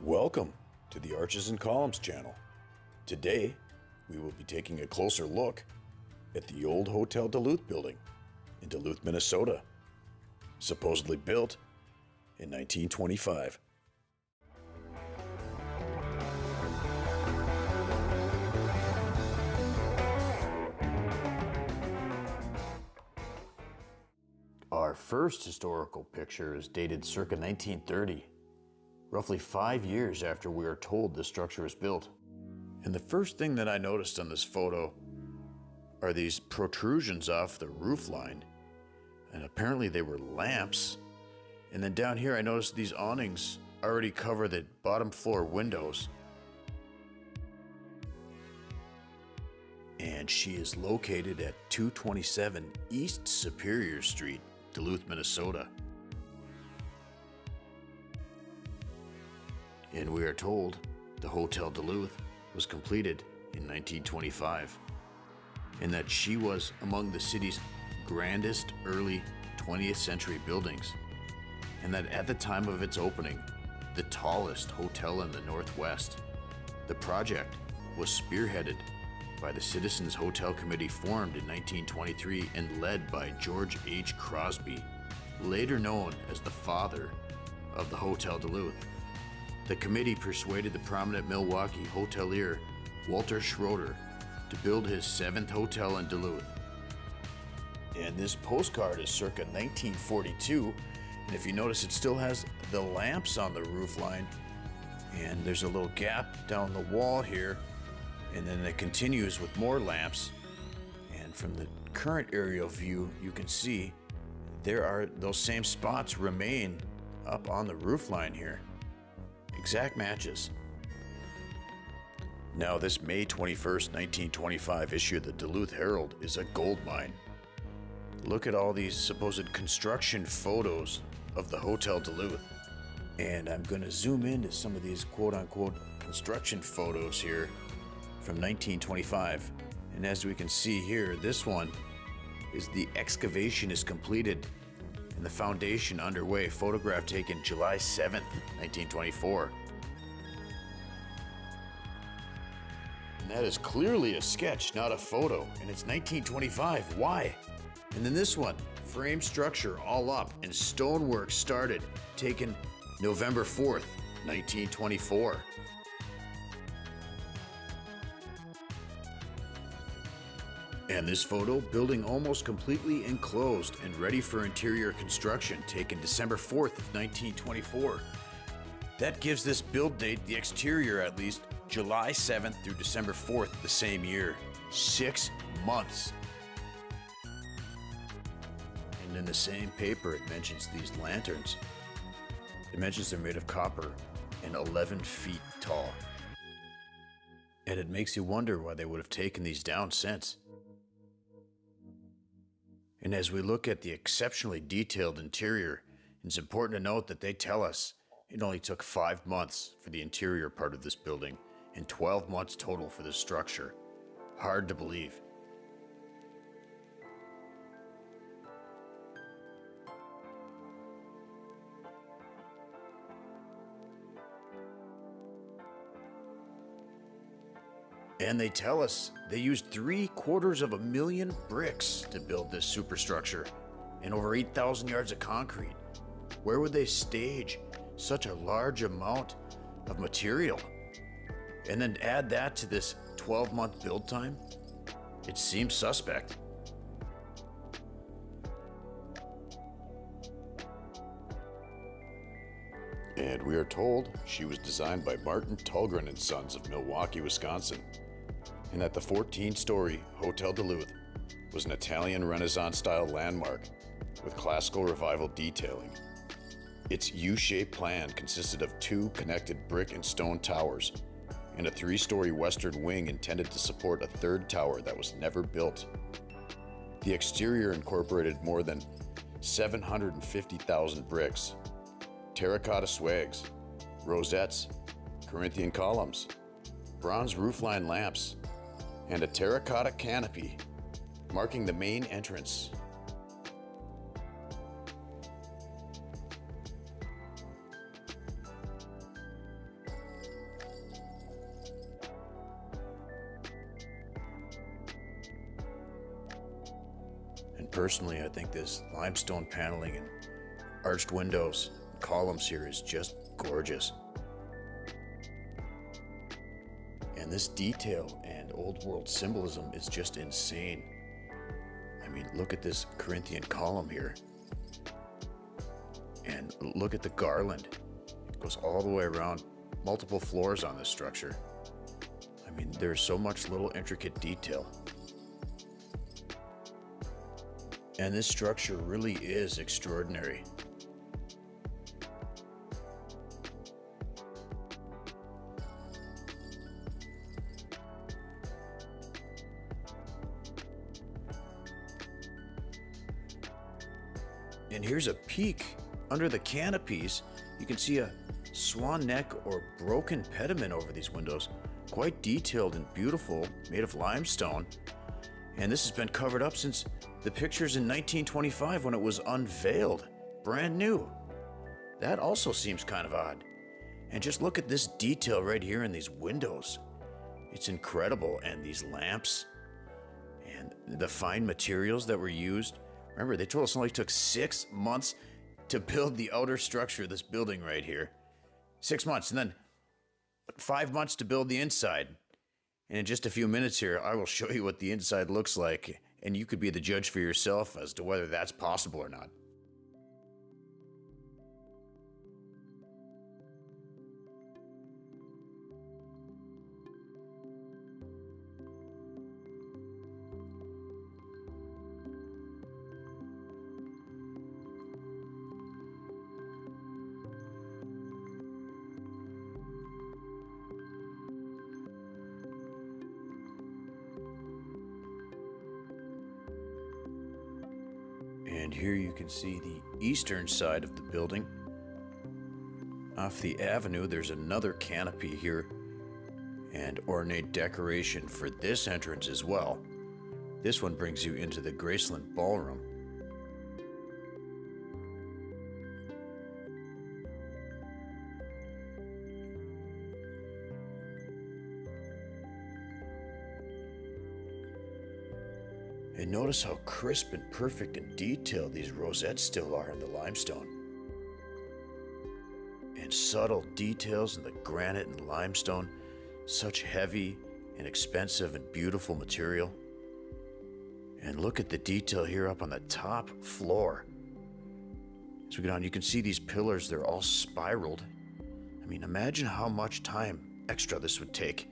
Welcome to the Arches and Columns channel. Today, we will be taking a closer look at the old Hotel Duluth building in Duluth, Minnesota, supposedly built in 1925. Our first historical picture is dated circa 1930. Roughly 5 years after we are told the structure was built. And the first thing that I noticed on this photo are these protrusions off the roof line. And apparently they were lamps. And then down here I noticed these awnings already cover the bottom floor windows. And she is located at 227 East Superior Street, Duluth, Minnesota. And we are told the Hotel Duluth was completed in 1925, and that she was among the city's grandest early 20th century buildings, and that at the time of its opening, the tallest hotel in the Northwest. The project was spearheaded by the Citizens Hotel Committee formed in 1923 and led by George H. Crosby, later known as the father of the Hotel Duluth. The committee persuaded the prominent Milwaukee hotelier Walter Schroeder to build his 7th hotel in Duluth. And this postcard is circa 1942, and if you notice, it still has the lamps on the roof line, and there's a little gap down the wall here, and then it continues with more lamps. And from the current aerial view, you can see there are those same spots remain up on the roof line here. Exact matches. Now, this May 21st, 1925 issue of the Duluth Herald is a gold mine. Look at all these supposed construction photos of the Hotel Duluth. And I'm going to zoom into some of these quote-unquote construction photos here from 1925. And as we can see here, this one is the excavation is completed and the foundation underway, photograph taken July 7th, 1924. And that is clearly a sketch, not a photo, and it's 1925. Why? And then this one, frame structure all up and stonework started, taken November 4th, 1924. And this photo, building almost completely enclosed and ready for interior construction, taken December 4th of 1924. That gives this build date, the exterior at least, July 7th through December 4th the same year. 6 months. And in the same paper, it mentions these lanterns. It mentions they're made of copper and 11 feet tall. And it makes you wonder why they would have taken these down since. And as we look at the exceptionally detailed interior, it's important to note that they tell us it only took 5 months for the interior part of this building and 12 months total for this structure. Hard to believe. And they tell us they used 750,000 bricks to build this superstructure and over 8,000 yards of concrete. Where would they stage such a large amount of material? And then add that to this 12-month build time? It seems suspect. And we are told she was designed by Martin Tulgren and Sons of Milwaukee, Wisconsin, and that the 14-story Hotel Duluth was an Italian Renaissance-style landmark with classical revival detailing. Its U-shaped plan consisted of 2 connected brick and stone towers and a 3-story western wing intended to support a 3rd tower that was never built. The exterior incorporated more than 750,000 bricks, terracotta swags, rosettes, Corinthian columns, bronze roofline lamps, and a terracotta canopy marking the main entrance. personally, I think this limestone paneling and arched windows and columns here is just gorgeous. And this detail and old world symbolism is just insane. I mean, look at this Corinthian column here. And look at the garland. It goes all the way around, multiple floors on this structure. I mean, there's so much little intricate detail. And this structure really is extraordinary. And here's a peek under the canopies. You can see a swan neck or broken pediment over these windows. Quite detailed and beautiful, made of limestone. And this has been covered up since the pictures in 1925 when it was unveiled, brand new. That also seems kind of odd. And just look at this detail right here in these windows. It's incredible. And these lamps and the fine materials that were used. Remember, they told us it only took 6 months to build the outer structure of this building right here. 6 months, and then 5 months to build the inside. And in just a few minutes here, I will show you what the inside looks like, and you could be the judge for yourself as to whether that's possible or not. And here you can see the eastern side of the building. Off the avenue, there's another canopy here and ornate decoration for this entrance as well. This one brings you into the Graceland Ballroom. And notice how crisp and perfect and detailed these rosettes still are in the limestone. And subtle details in the granite and limestone, such heavy and expensive and beautiful material. And look at the detail here up on the top floor. As we go down, you can see these pillars, they're all spiraled. I mean, imagine how much time extra this would take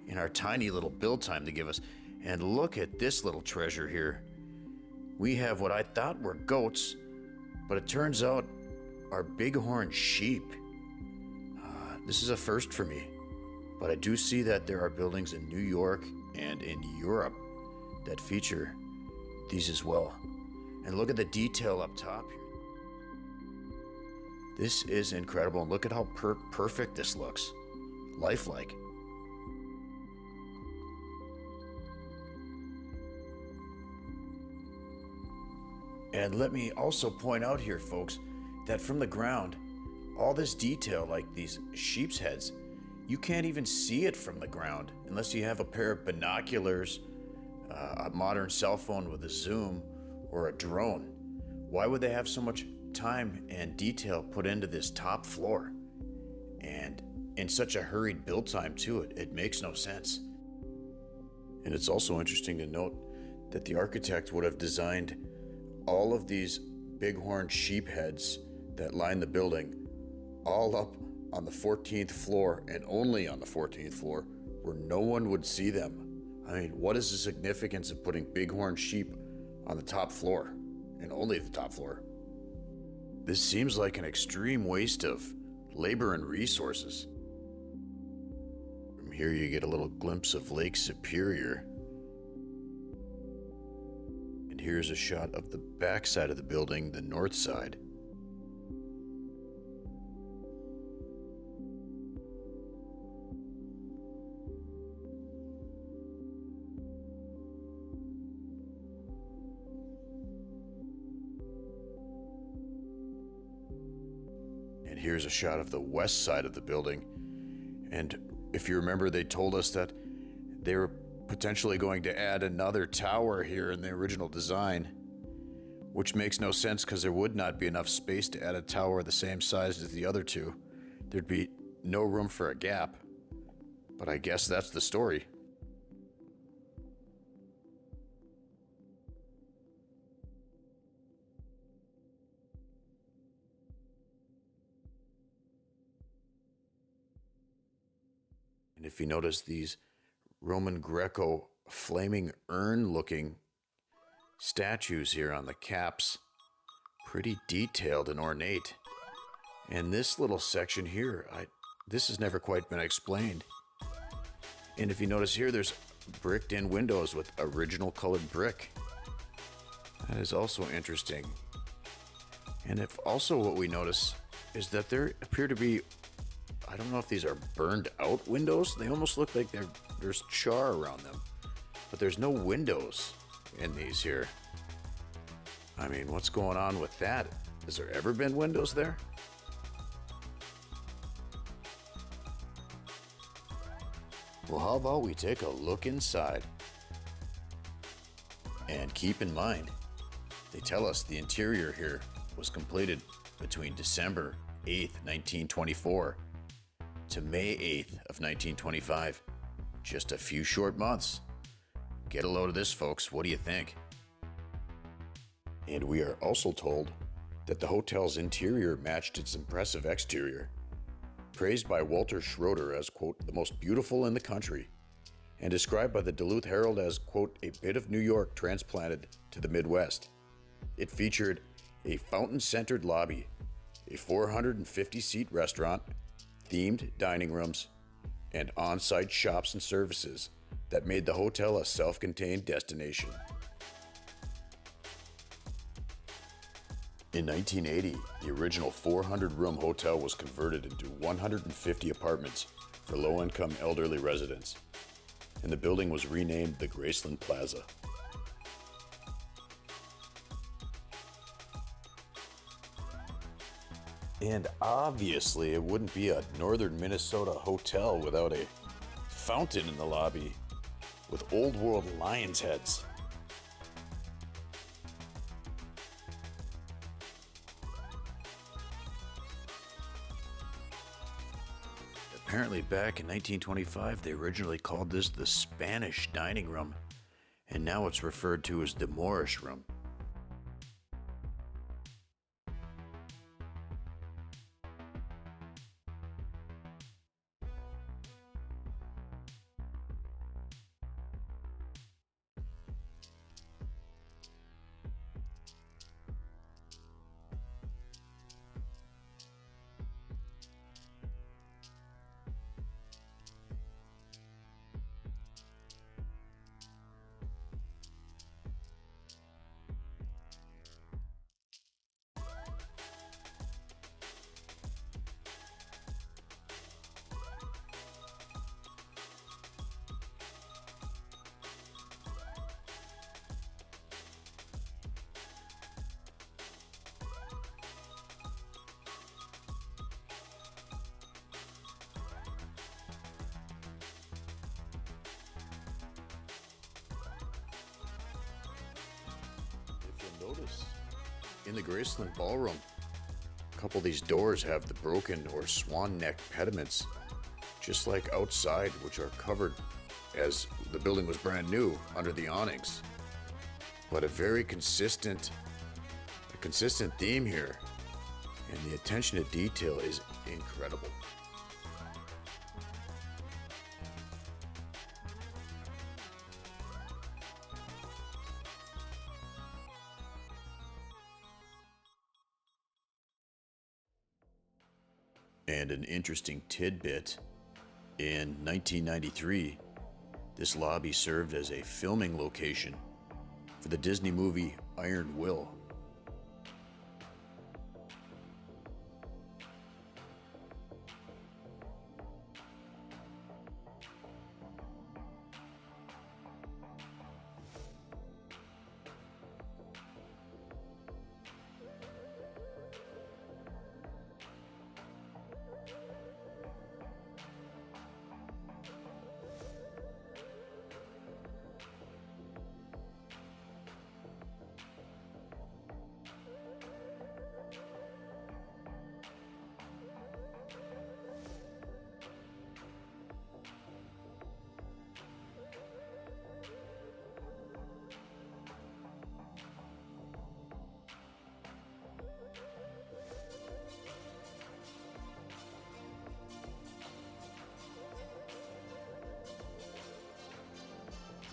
in our tiny little build time to give us. And look at this little treasure here. We have what I thought were goats, but it turns out are bighorn sheep. This is a first for me, but I do see that there are buildings in New York and in Europe that feature these as well. And look at the detail up top here. This is incredible, and look at how perfect this looks. Lifelike. And let me also point out here, folks, that from the ground, all this detail, like these sheep's heads, you can't even see it from the ground unless you have a pair of binoculars, a modern cell phone with a zoom, or a drone. Why would they have so much time and detail put into this top floor? And in such a hurried build time to it, it makes no sense. And it's also interesting to note that the architect would have designed all of these bighorn sheep heads that line the building all up on the 14th floor, and only on the 14th floor, where no one would see them. I mean, what is the significance of putting bighorn sheep on the top floor, and only the top floor? This seems like an extreme waste of labor and resources. From here you get a little glimpse of Lake Superior. And here's a shot of the back side of the building, the north side. And here's a shot of the west side of the building. And if you remember, they told us that they were potentially going to add another tower here in the original design. which makes no sense because there would not be enough space to add a tower the same size as the other two. There'd be no room for a gap. But I guess that's the story. And if you notice these Roman Greco flaming urn looking statues here on the caps, pretty detailed and ornate. And this little section here, this has never quite been explained. And if you notice here, there's bricked in windows with original colored brick. That is also interesting. And if also what we notice is that there appear to be, I don't know if these are burned out windows. They almost look like there's char around them, but there's no windows in these here. I mean, what's going on with that? Has there ever been windows there? Well, how about we take a look inside? And keep in mind, they tell us the interior here was completed between December 8th, 1924 to May 8th of 1925. Just a few short months. Get a load of this, folks. What do you think? And we are also told that the hotel's interior matched its impressive exterior, praised by Walter Schroeder as, quote, the most beautiful in the country, and described by the Duluth Herald as, quote, a bit of New York transplanted to the Midwest. It featured a fountain-centered lobby, a 450-seat restaurant, themed dining rooms, and on-site shops and services that made the hotel a self-contained destination. In 1980, the original 400-room hotel was converted into 150 apartments for low-income elderly residents, and the building was renamed the Graceland Plaza. And obviously, it wouldn't be a northern Minnesota hotel without a fountain in the lobby with old world lion's heads. Apparently back in 1925, they originally called this the Spanish dining room, and now it's referred to as the Moorish room. Notice in the Graceland Ballroom, a couple of these doors have the broken or swan neck pediments, just like outside, which are covered as the building was brand new under the awnings. But a very consistent theme here, and the attention to detail is incredible. And an interesting tidbit, in 1993, this lobby served as a filming location for the Disney movie Iron Will.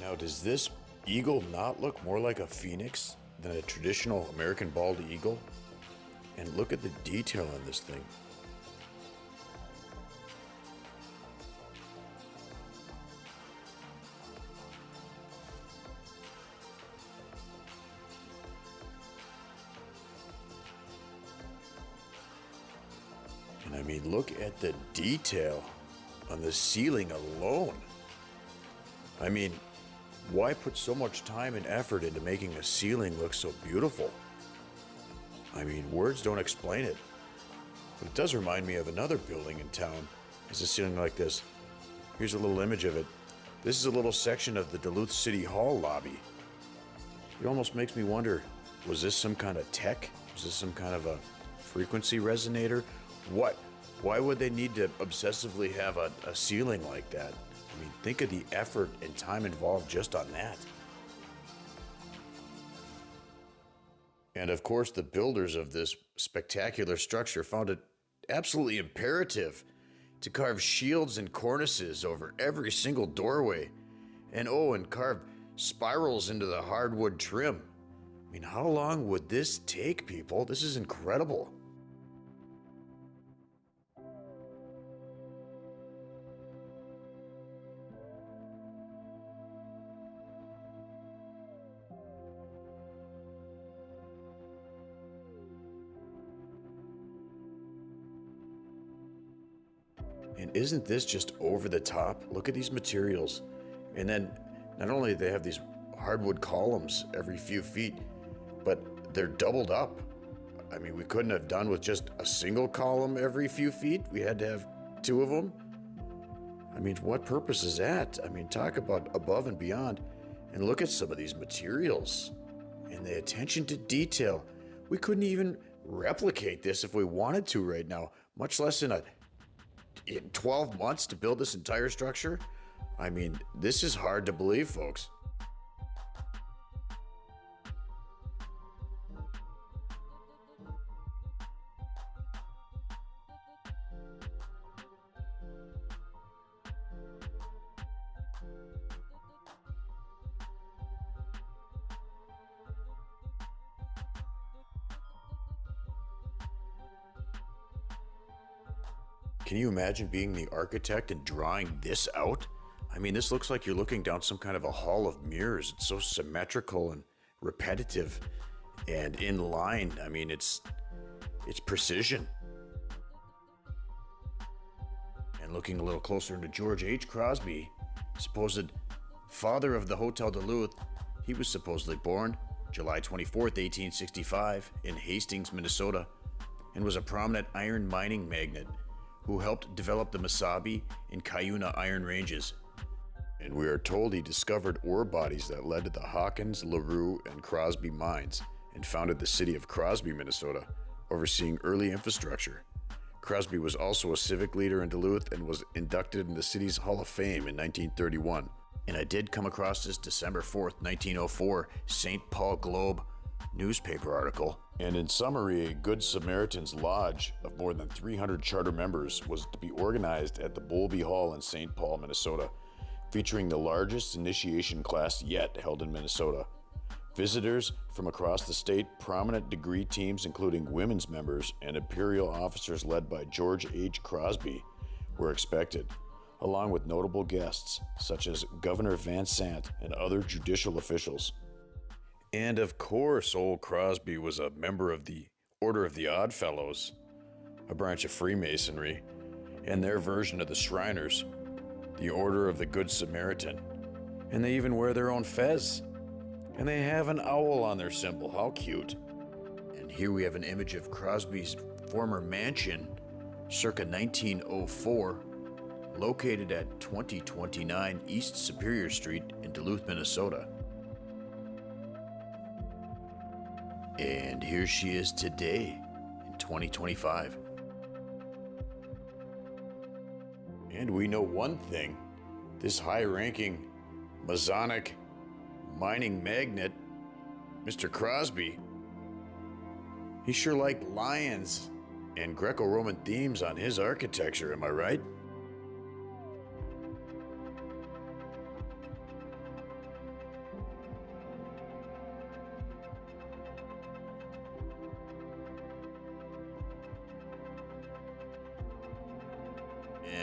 Now, does this eagle not look more like a phoenix than a traditional American bald eagle? And look at the detail on this thing. And I mean, look at the detail on the ceiling alone. I mean, why put so much time and effort into making a ceiling look so beautiful? I mean, words don't explain it. But it does remind me of another building in town. It's a ceiling like this. Here's a little image of it. This is a little section of the Duluth City Hall lobby. It almost makes me wonder, was this some kind of tech? Was this some kind of a frequency resonator? What? Why would they need to obsessively have a ceiling like that? I mean, think of the effort and time involved just on that. And of course, the builders of this spectacular structure found it absolutely imperative to carve shields and cornices over every single doorway. And carve spirals into the hardwood trim. I mean, how long would this take, people? This is incredible. And isn't this just over the top? Look at these materials. And then not only do they have these hardwood columns every few feet, but they're doubled up. I mean, we couldn't have done with just a single column every few feet. We had to have two of them. I mean, what purpose is that? I mean, talk about above and beyond. And look at some of these materials and the attention to detail. We couldn't even replicate this if we wanted to right now, much less in 12 months to build this entire structure. I mean, this is hard to believe, folks. Can you imagine being the architect and drawing this out? I mean, this looks like you're looking down some kind of a hall of mirrors. It's so symmetrical and repetitive and in line. I mean, it's precision. And looking a little closer into George H. Crosby, supposed father of the Hotel Duluth, he was supposedly born July 24th, 1865 in Hastings, Minnesota, and was a prominent iron mining magnate who helped develop the Mesabi and Cuyuna iron ranges. And we are told he discovered ore bodies that led to the Hawkins, LaRue, and Crosby mines and founded the city of Crosby, Minnesota, overseeing early infrastructure. Crosby was also a civic leader in Duluth and was inducted in the city's Hall of Fame in 1931. And I did come across this December 4th, 1904 St. Paul Globe newspaper article. And in summary, a Good Samaritan's Lodge of more than 300 charter members was to be organized at the Bowlby Hall in St. Paul, Minnesota, featuring the largest initiation class yet held in Minnesota. Visitors from across the state, prominent degree teams including women's members and imperial officers led by George H. Crosby were expected, along with notable guests such as Governor Van Sant and other judicial officials. And of course, old Crosby was a member of the Order of the Odd Fellows, a branch of Freemasonry, and their version of the Shriners, the Order of the Good Samaritan. And they even wear their own fez. And they have an owl on their symbol. How cute. And here we have an image of Crosby's former mansion, circa 1904, located at 2029 East Superior Street in Duluth, Minnesota. And here she is today in 2025. And we know one thing, this high-ranking Masonic mining magnate, Mr. Crosby, he sure liked lions and Greco-Roman themes on his architecture, am I right?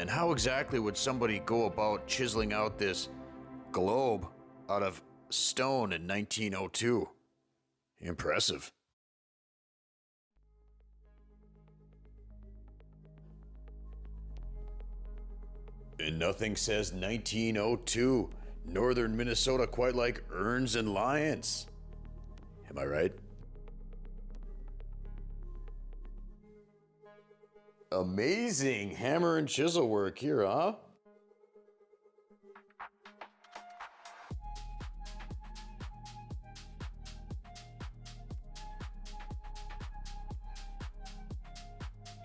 And how exactly would somebody go about chiseling out this globe out of stone in 1902? Impressive. And nothing says 1902, northern Minnesota, quite like urns and lions. Am I right? Amazing hammer and chisel work here, huh?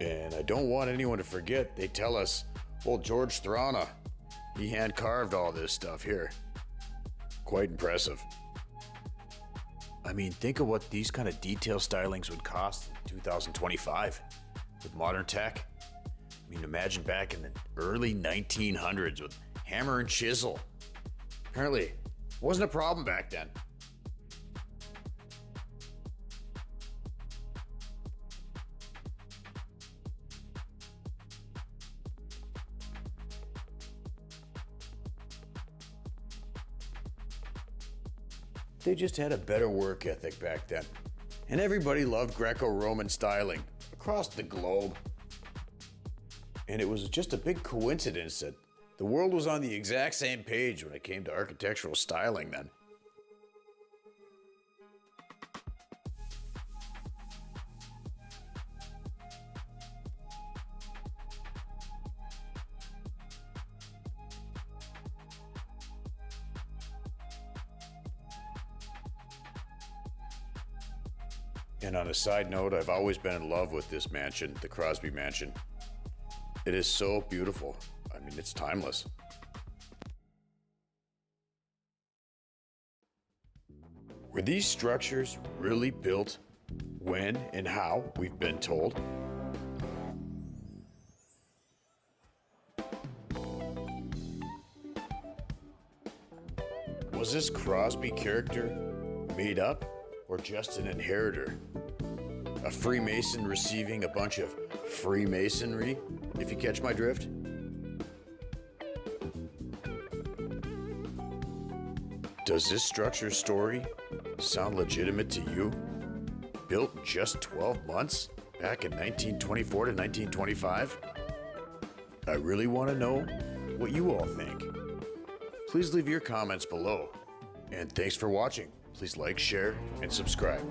And I don't want anyone to forget, they tell us old George Thrana, he hand carved all this stuff here. Quite impressive. I mean, think of what these kind of detail stylings would cost in 2025 with modern tech. I mean, imagine back in the early 1900s with hammer and chisel. Apparently, it wasn't a problem back then. They just had a better work ethic back then. And everybody loved Greco-Roman styling across the globe. And it was just a big coincidence that the world was on the exact same page when it came to architectural styling then. And on a side note, I've always been in love with this mansion, the Crosby mansion. It is so beautiful. I mean, it's timeless. Were these structures really built when and how we've been told? Was this Crosby character made up or just an inheritor? A Freemason receiving a bunch of Freemasonry, if you catch my drift? Does this structure story sound legitimate to you? Built in just 12 months, back in 1924 to 1925? I really want to know what you all think. Please leave your comments below. And thanks for watching. Please like, share, and subscribe.